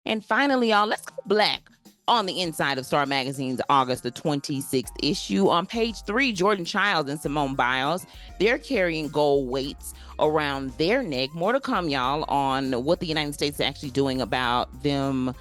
And finally, y'all, let's go black on the inside of Star Magazine's August the 26th issue. On page 3, Jordan Childs and Simone Biles, they're carrying gold weights around their neck. More to come, y'all, on what the United States is actually doing about them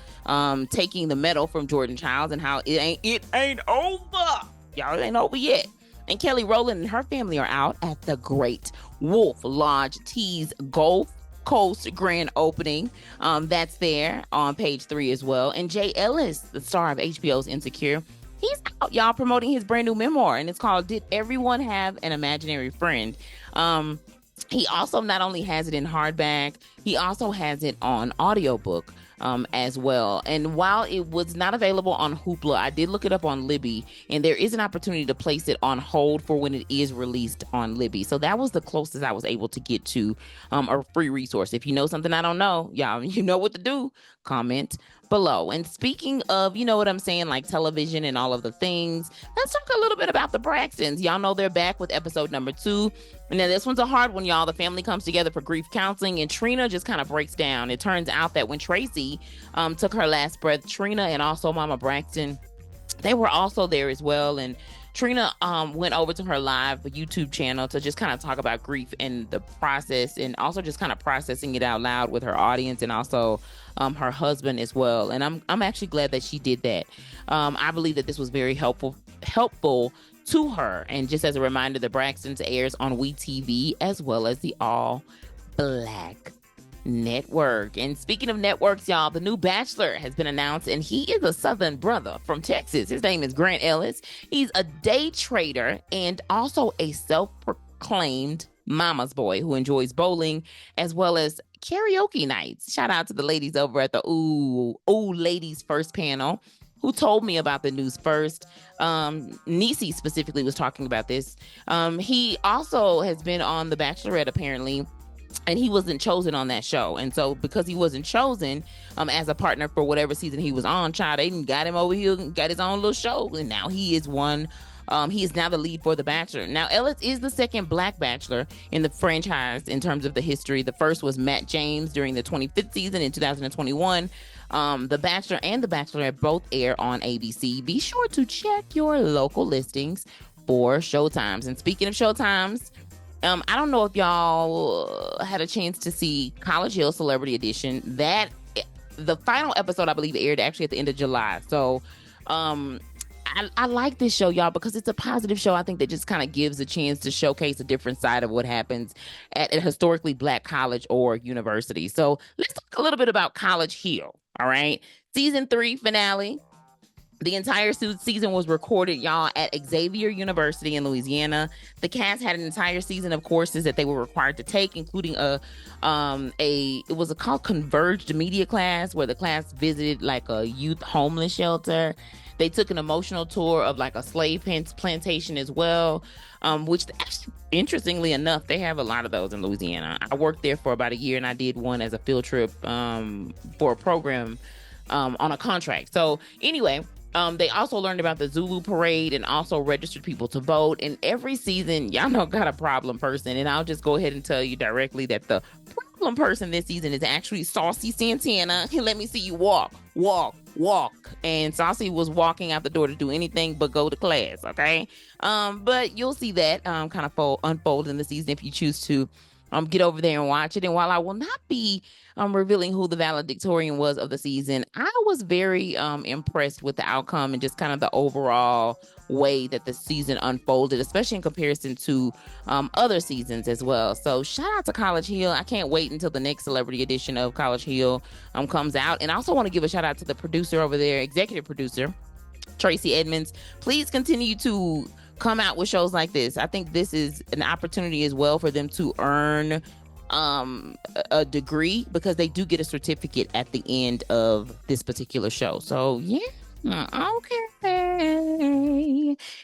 taking the medal from Jordan Childs and how it ain't over. Y'all, it ain't over yet. And Kelly Rowland and her family are out at the Great Wolf Lodge Tees Golf Coast grand opening. That's there on page 3 as well. And Jay Ellis, the star of HBO's Insecure, he's out, y'all, promoting his brand new memoir, and it's called Did Everyone Have an Imaginary Friend? He also not only has it in hardback, he also has it on audiobook as well. And while it was not available on Hoopla, I did look it up on Libby, and there is an opportunity to place it on hold for when it is released on Libby. So that was the closest I was able to get to a free resource. If you know something I don't know, y'all, you know what to do. Comment below. And speaking of, you know what I'm saying, like television and all of the things, let's talk a little bit about the Braxtons. Y'all know they're back with episode number 2. Now, this one's a hard one, y'all. The family comes together for grief counseling, and Trina just kind of breaks down. It turns out that when Tracy took her last breath, Trina and also Mama Braxton, they were also there as well. And Trina went over to her live YouTube channel to just kind of talk about grief and the process, and also just kind of processing it out loud with her audience and also her husband as well. And I'm actually glad that she did that. I believe that this was very helpful to her. And just as a reminder, the Braxtons airs on WeTV as well as the All Black Network. And speaking of networks, y'all, the new Bachelor has been announced, and he is a Southern brother from Texas. His name is Grant Ellis. He's a day trader and also a self-proclaimed mama's boy who enjoys bowling as well as karaoke nights. Shout out to the ladies over at the Ooh Ladies First panel who told me about the news first. Niecy specifically was talking about this. He also has been on The Bachelorette, apparently, and he wasn't chosen on that show. And so because he wasn't chosen as a partner for whatever season he was on, child, they got him over here and got his own little show. And now he is one. He is now the lead for The Bachelor. Now, Ellis is the second Black Bachelor in the franchise in terms of the history. The first was Matt James during the 25th season in 2021. The Bachelor and The Bachelorette both air on ABC. Be sure to check your local listings for showtimes. And speaking of showtimes, I don't know if y'all had a chance to see College Hill Celebrity Edition. That the final episode, I believe, aired actually at the end of July. So I like this show, y'all, because it's a positive show. I think that just kind of gives a chance to showcase a different side of what happens at a historically Black college or university. So let's talk a little bit about College Hill. All right. Season 3 finale. The entire season was recorded, y'all, at Xavier University in Louisiana. The cast had an entire season of courses that they were required to take, including it was called Converged Media class, where the class visited like a youth homeless shelter. They took an emotional tour of like a slave plantation as well, which actually, interestingly enough, they have a lot of those in Louisiana. I worked there for about a year, and I did one as a field trip for a program on a contract. So anyway, they also learned about the Zulu parade and also registered people to vote. And every season, y'all know, got a problem person. And I'll just go ahead and tell you directly that the problem person this season is actually Saucy Santana. Let me see you walk. And Saucy was walking out the door to do anything but go to class, okay? But you'll see that kind of unfold in the season if you choose to get over there and watch it. And while I will not be revealing who the valedictorian was of the season, I was very impressed with the outcome and just kind of the overall way that the season unfolded, especially in comparison to other seasons as well. So shout out to College Hill. I can't wait until the next celebrity edition of College Hill comes out. And I also want to give a shout out to the producer over there, executive producer, Tracy Edmonds. Please continue to come out with shows like this. I think this is an opportunity as well for them to earn a degree, because they do get a certificate at the end of this particular show. So yeah, okay.